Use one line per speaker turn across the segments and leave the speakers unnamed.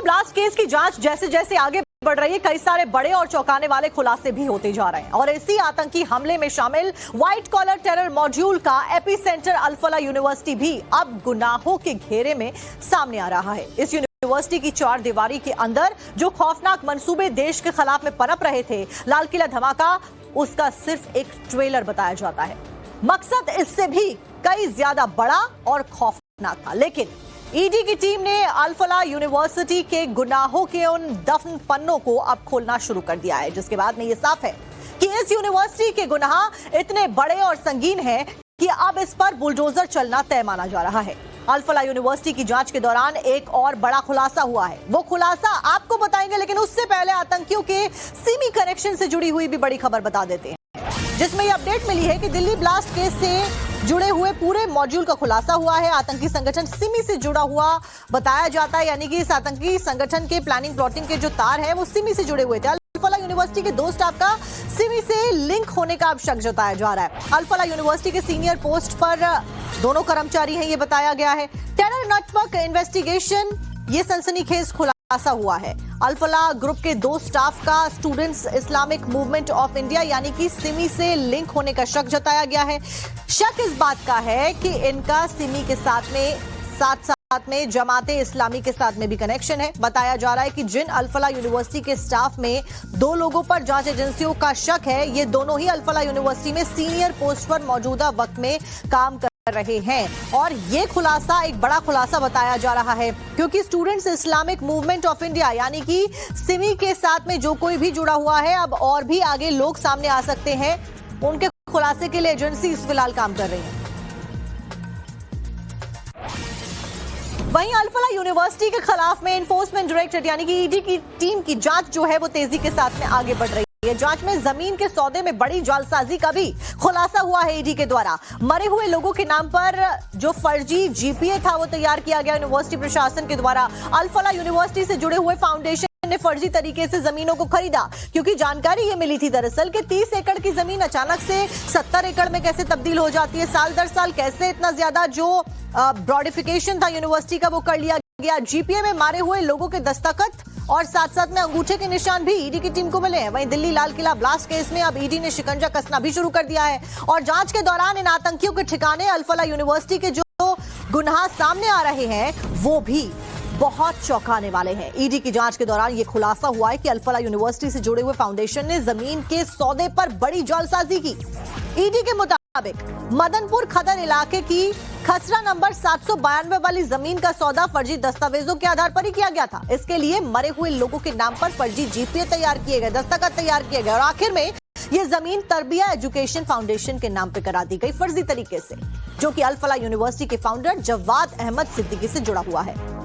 Blast case की जांच जैसे जैसे आगे बढ़ रही है, कई सारे बड़े और चौंकाने वाले खुलासे भी होते जा रहे हैं। और इसी आतंकी हमले में शामिल व्हाइट कॉलर टेरर मॉड्यूल का एपिसेंटर अल-फला यूनिवर्सिटी भी अब गुनाहों के घेरे में सामने आ रहा है। इस यूनिवर्सिटी की चार दीवारी के अंदर जो खौफनाक मंसूबे देश के खिलाफ में पनप रहे थे, लाल किला धमाका उसका सिर्फ एक ट्रेलर बताया जाता है। मकसद इससे भी कई ज्यादा बड़ा और खौफनाक था। लेकिन ईडी की टीम ने अल-फला यूनिवर्सिटी के गुनाहों के उन दफन पन्नों को अब खोलना शुरू कर दिया है, जिसके बाद में ये साफ है कि इस यूनिवर्सिटी के गुनाह इतने बड़े और संगीन हैं कि अब इस पर बुलडोजर चलना तय माना जा रहा है। अल-फला यूनिवर्सिटी की जांच के दौरान एक और बड़ा खुलासा हुआ है, वो खुलासा आपको बताएंगे, लेकिन उससे पहले आतंकियों के सिमी कनेक्शन से जुड़ी हुई भी बड़ी खबर बता देते हैं, जिसमें यह अपडेट मिली है कि दिल्ली ब्लास्ट केस से जुड़े हुए पूरे मॉड्यूल का खुलासा हुआ है। आतंकी संगठन सिमी से जुड़ा हुआ बताया जाता है, यानी कि इस आतंकी संगठन के प्लानिंग प्लॉटिंग के जो तार है वो सिमी से जुड़े हुए थे। अल-फला यूनिवर्सिटी के 2 स्टाफ का सिमी से लिंक होने का अब शक जताया जा रहा है। अल-फला यूनिवर्सिटी के सीनियर पोस्ट पर दोनों कर्मचारी हैं, ये बताया गया है। टेरर नेटवर्क इन्वेस्टिगेशन ये सनसनीखेज खुलासा हुआ है। अल-फला ग्रुप के 2 स्टाफ का students Islamic movement of India यानी कि सिमी से लिंक होने का शक जताया गया है। शक इस बात का है कि इनका सिमी के साथ में जमाते इस्लामी के साथ में भी कनेक्शन है। बताया जा रहा है कि जिन अल-फला यूनिवर्सिटी के स्टाफ में 2 लोगों पर जांच एजेंसियों का शक है, ये दोनों ही अल-फला यूनिवर्सिटी में सीनियर पोस्ट पर मौजूदा वक्त में काम कर रहे हैं। और ये खुलासा एक बड़ा खुलासा बताया जा रहा है, क्योंकि students Islamic movement of India यानी कि सिमी के साथ में जो कोई भी जुड़ा हुआ है, अब और भी आगे लोग सामने आ सकते हैं। उनके खुलासे के लिए एजेंसी फिलहाल काम कर रही है। वहीं अल-फला यूनिवर्सिटी के खिलाफ में एनफोर्समेंट डायरेक्टरेट यानी कि ईडी की टीम की जांच जो है वो तेजी के साथ में आगे बढ़ रही है। जांच में जमीन के सौदे में बड़ी जालसाजी का भी खुलासा हुआ है ईडी के द्वारा। मरे हुए लोगों के नाम पर जो फर्जी जीपीए था वो तैयार किया गया यूनिवर्सिटी प्रशासन के द्वारा। अल-फला यूनिवर्सिटी से जुड़े हुए फाउंडेशन ने फर्जी तरीके से जमीनों को खरीदा, क्योंकि जानकारी ये मिली थी दरअसल कि 30 एकड़ की जमीन अचानक से 70 एकड़ में कैसे तब्दील हो जाती है, साल दर साल कैसे इतना ज्यादा जो ब्रॉडिफिकेशन था यूनिवर्सिटी का वो कर लिया गया। जीपीए में मारे हुए लोगों के दस्तखत और साथ साथ में अंगूठे के निशान भी ईडी की टीम को मिले हैं। वहीं दिल्ली लाल किला ब्लास्ट केस में अब ईडी ने शिकंजा कसना भी शुरू कर दिया है और जांच के दौरान इन आतंकियों के ठिकाने अल-फला यूनिवर्सिटी के जो गुनाह सामने आ रहे हैं वो भी बहुत चौंकाने वाले हैं। ईडी की जांच के दौरान यह खुलासा हुआ है कि अल-फला यूनिवर्सिटी से जुड़े हुए फाउंडेशन ने जमीन के सौदे पर बड़ी जालसाजी की। ईडी के मुताबिक मदनपुर खदर इलाके की खसरा नंबर 792 वाली जमीन का सौदा फर्जी दस्तावेजों के आधार पर ही किया गया था। इसके लिए मरे हुए लोगों के नाम पर फर्जी जीपीए तैयार किए गए, दस्तखत तैयार किए गए और आखिर में ये जमीन तरबिया एजुकेशन फाउंडेशन के नाम पे करा दी गई फर्जी तरीके से, जो कि अल-फला यूनिवर्सिटी के फाउंडर जवाद अहमद सिद्दीकी से जुड़ा हुआ है।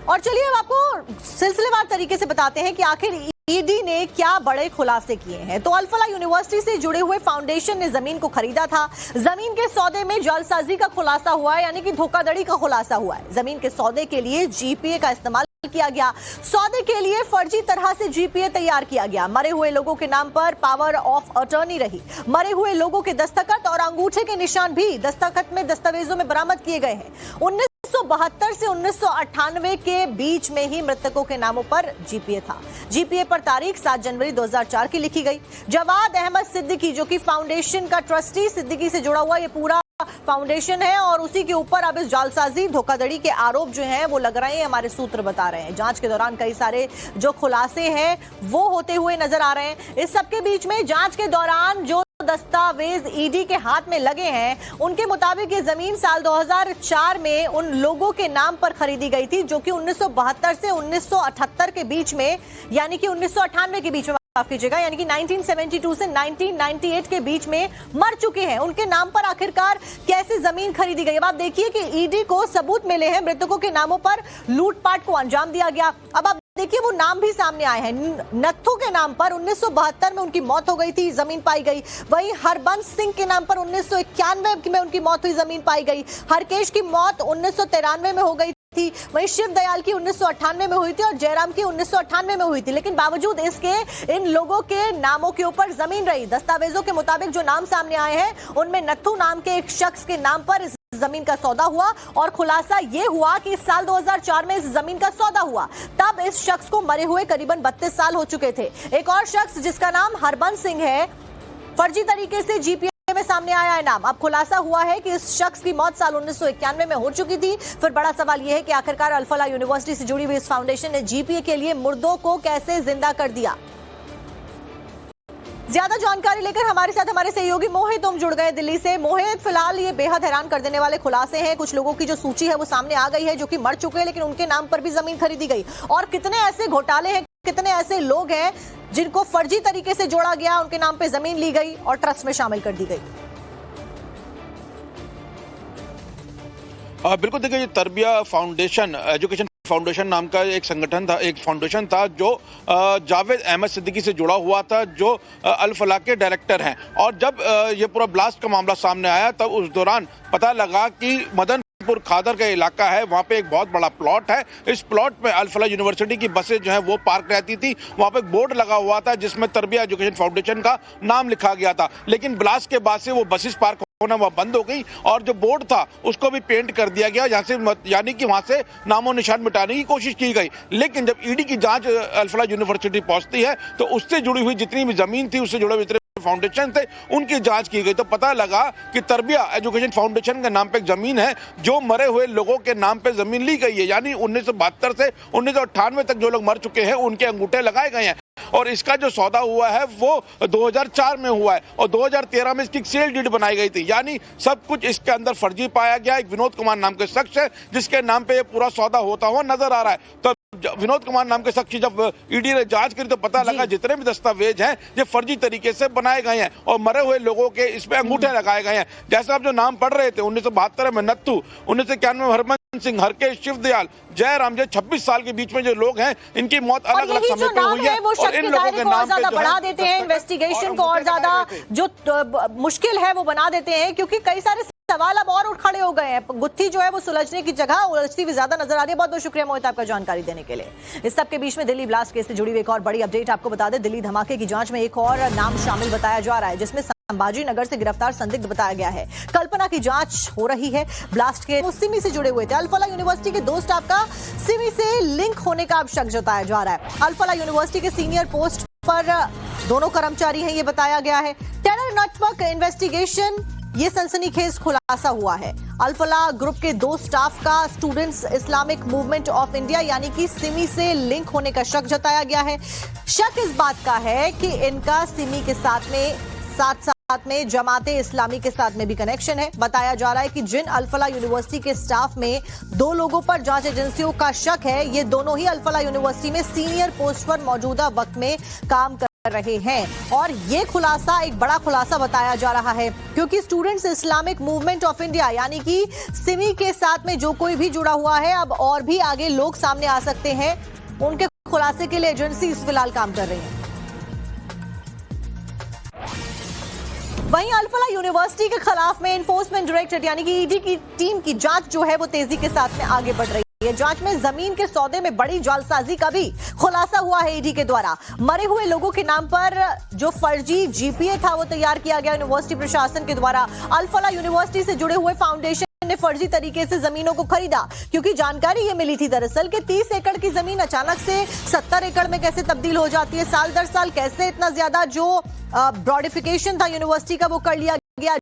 और चलिए अब आपको सिलसिलेवार तरीके से बताते हैं कि आखिर ईडी ने क्या बड़े खुलासे किए हैं। तो अल-फला यूनिवर्सिटी से जुड़े हुए फाउंडेशन ने जमीन को खरीदा था। जमीन के सौदे में जालसाजी का खुलासा हुआ है, यानी कि धोखाधड़ी का खुलासा हुआ है। जमीन के सौदे के लिए जीपीए का इस्तेमाल किया गया, सौदे के लिए फर्जी तरह से जीपीए तैयार किया गया। मरे हुए लोगों के नाम पर पावर ऑफ अटॉर्नी रही। मरे हुए लोगों के दस्तखत और अंगूठे के निशान भी दस्तखत में दस्तावेजों में बरामद किए गए हैं। 1972 से 1998 के बीच में ही मृतकों के नामों पर जीपीए था। जीपीए पर तारीख 7 जनवरी 2004 की लिखी गई। जवाद अहमद सिद्दीकी जो कि फाउंडेशन का ट्रस्टी सिद्दीकी से जुड़ा हुआ ये पूरा फाउंडेशन है और उसी के ऊपर अब इस जालसाजी धोखाधड़ी के आरोप जो हैं वो लग रहे हैं, हमारे सूत्र बता रहे हैं। जांच के दौरान कई सारे जो खुलासे हैं वो होते हुए नजर आ रहे हैं। इस सबके बीच में जांच के दौरान जो दस्तावेज ईडी के हाथ में लगे हैं उनके मुताबिक ये जमीन साल 2004 में उन लोगों के नाम पर खरीदी गई थी जो कि 1972 से 1978 के बीच में, यानी कि 1998 के बीच में, माफ कीजिएगा, यानी कि 1972 से 1998 के बीच में मर चुके हैं। उनके नाम पर आखिरकार कैसे जमीन खरीदी गई। अब आप देखिए कि ईडी को सबूत मिले हैं, मृतकों के नामों पर लूटपाट को अंजाम दिया गया। अब आप देखिए वो नाम भी सामने आए हैं। नत्थू के नाम पर 1972 में उनकी मौत हो गई थी, जमीन पाई गई। वहीं हरबंस सिंह के नाम पर 1991 में उनकी मौत हुई, जमीन पाई गई। हरकेश की मौत 1993 में हो गई थी, वहीं शिव दयाल की 1998 में हुई थी और जयराम की 1998 में हुई थी। लेकिन बावजूद इसके इन लोगों के नामों के ऊपर जमीन रही। दस्तावेजों के मुताबिक जो नाम सामने आए हैं उनमें नत्थू नाम के एक शख्स के नाम पर इस जमीन का सौदा हुआ और खुलासा यह हुआ कि इस साल 2004 में इस जमीन का सौदा हुआ। तब इस शख्स को मरे हुए करीबन 32 साल हो चुके थे। एक और शख्स जिसका नाम हरबंस सिंह है, फर्जी तरीके से जीपीए में सामने आया है नाम। अब खुलासा हुआ है कि इस शख्स की मौत साल 1991 में हो चुकी थी। फिर बड़ा सवाल यह है कि आखिरकार अल-फलाह यूनिवर्सिटी से जुड़ी हुई इस फाउंडेशन ने जीपीए के लिए मुर्दों को कैसे जिंदा कर दिया। ज्यादा जानकारी लेकर हमारे साथ हमारे सहयोगी मोहित जुड़ गए दिल्ली से। मोहित, फिलहाल ये बेहद हैरान कर देने वाले खुलासे हैं। कुछ लोगों की जो सूची है वो सामने आ गई है जो कि मर चुके हैं, लेकिन उनके नाम पर भी जमीन खरीदी गई। और कितने ऐसे घोटाले हैं, कितने ऐसे लोग हैं जिनको फर्जी तरीके से जोड़ा गया, उनके नाम पे जमीन ली गई और ट्रस्ट में शामिल कर दी गई।
बिल्कुल, देखिए, ये तरबिया फाउंडेशन, एजुकेशन फाउंडेशन नाम का एक संगठन था, एक फाउंडेशन था जो जावेद अहमद सिद्दीकी से जुड़ा हुआ था, जो अल-फलाह के डायरेक्टर हैं। और जब ये पूरा ब्लास्ट का मामला सामने आया तब उस दौरान पता लगा कि मदनपुर खादर का इलाका है, वहाँ पे एक बहुत बड़ा प्लॉट है। इस प्लॉट पे अल-फलाह यूनिवर्सिटी की बसें जो है वो पार्क रहती थी। वहाँ पे एक बोर्ड लगा हुआ था जिसमें तरबिया एजुकेशन फाउंडेशन का नाम लिखा गया था। लेकिन ब्लास्ट के बाद से वो बसेस पार्क होना वह बंद हो गई और जो बोर्ड था उसको भी पेंट कर दिया गया, यहाँ से यानी कि वहां से नामो निशान मिटाने की कोशिश की गई। लेकिन जब ईडी की जांच अल-फलाह यूनिवर्सिटी पहुंचती है तो उससे जुड़ी हुई जितनी भी जमीन थी, उससे जुड़े हुए जितने फाउंडेशन थे, उनकी जांच की गई तो पता लगा कि तरबिया एजुकेशन फाउंडेशन के नाम पे एक जमीन है जो मरे हुए लोगों के नाम पे जमीन ली गई है। यानी 1972 से 1998 तक जो लोग मर चुके हैं उनके अंगूठे लगाए गए हैं। और इसका जो सौदा हुआ है वो 2004 में हुआ है और 2013 में इसकी सेल डीड बनाई गई थी। यानी सब कुछ इसके अंदर फर्जी पाया गया। एक विनोद कुमार नाम के शख्स है जिसके नाम पे ये पूरा सौदा होता हुआ नजर आ रहा है। तो विनोद कुमार नाम के शख्स की जब ईडी ने जांच करी तो पता लगा जितने भी दस्तावेज हैं ये फर्जी तरीके से बनाए गए हैं और मरे हुए लोगों के इसमें अंगूठे लगाए गए हैं। जैसे आप जो नाम पढ़ रहे थे, 1972 में नत्थू, 1991 में हरबंस सिंह, हरकेश, शिव दयाल, जयराम, जो 26 साल के बीच में जो लोग हैं इनकी मौत अलग अलग समय पे हुई है और इन लोगों के नाम पे
बढ़ा देते हैं इन्वेस्टिगेशन को और ज्यादा जो मुश्किल है वो बना देते हैं, क्योंकि कई सारे सवाल अब और खड़े हो गए हैं। गुत्थी जो है वो सुलझने की जगह उलझती भी ज्यादा नजर आ रही है। बहुत बहुत शुक्रिया मोहित आपका जानकारी देने के लिए। इस सब के बीच में दिल्ली ब्लास्ट केस से जुड़ी हुई एक और बड़ी अपडेट आपको बता दें। दिल्ली धमाके की जांच में एक और नाम शामिल बताया जा रहा है जिसमें संभाजी नगर से गिरफ्तार संदिग्ध बताया गया है। कल्पना की जांच हो रही है। ब्लास्ट के सिमी से जुड़े हुए थे। अल-फलाह यूनिवर्सिटी के 2 स्टाफ का सिमी से लिंक होने का अब शक जताया जा रहा है। अल-फलाह यूनिवर्सिटी के सीनियर पोस्ट पर दोनों कर्मचारी हैं, ये बताया गया है। टेरर नेटवर्क इन्वेस्टिगेशन, ये सनसनीखेज खुलासा हुआ है। अल-फलाह ग्रुप के 2 स्टाफ का students Islamic movement of India यानी कि सिमी से लिंक होने का शक जताया गया है। शक इस बात का है कि इनका सिमी के साथ में जमाते इस्लामी के साथ में भी कनेक्शन है। बताया जा रहा है कि जिन अल-फलाह यूनिवर्सिटी के स्टाफ में 2 लोगों पर जांच एजेंसियों का शक है, ये दोनों ही अल-फलाह यूनिवर्सिटी में सीनियर पोस्ट पर मौजूदा वक्त में काम कर रहे हैं। और ये खुलासा एक बड़ा खुलासा बताया जा रहा है क्योंकि students Islamic movement of India यानी कि सिमी के साथ में जो कोई भी जुड़ा हुआ है, अब और भी आगे लोग सामने आ सकते हैं। उनके खुलासे के लिए एजेंसी फिलहाल काम कर रही है। वहीं अल-फलाह यूनिवर्सिटी के खिलाफ में एनफोर्समेंट डायरेक्टरेट यानी कि ईडी की टीम की जांच जो है वो तेजी के साथ में आगे बढ़ रही है। जांच में जमीन के सौदे में बड़ी जालसाजी का भी खुलासा हुआ है ईडी के द्वारा। मरे हुए लोगों के नाम पर जो फर्जी जीपीए था वो तैयार किया गया यूनिवर्सिटी प्रशासन के द्वारा। अल-फलाह यूनिवर्सिटी से जुड़े हुए फाउंडेशन ने फर्जी तरीके से जमीनों को खरीदा क्योंकि जानकारी ये मिली थी दरअसल कि 30 एकड़ की जमीन अचानक से 70 एकड़ में कैसे तब्दील हो जाती है। साल दर साल कैसे इतना ज्यादा जो ब्रॉडिफिकेशन था यूनिवर्सिटी का वो कर लिया गया।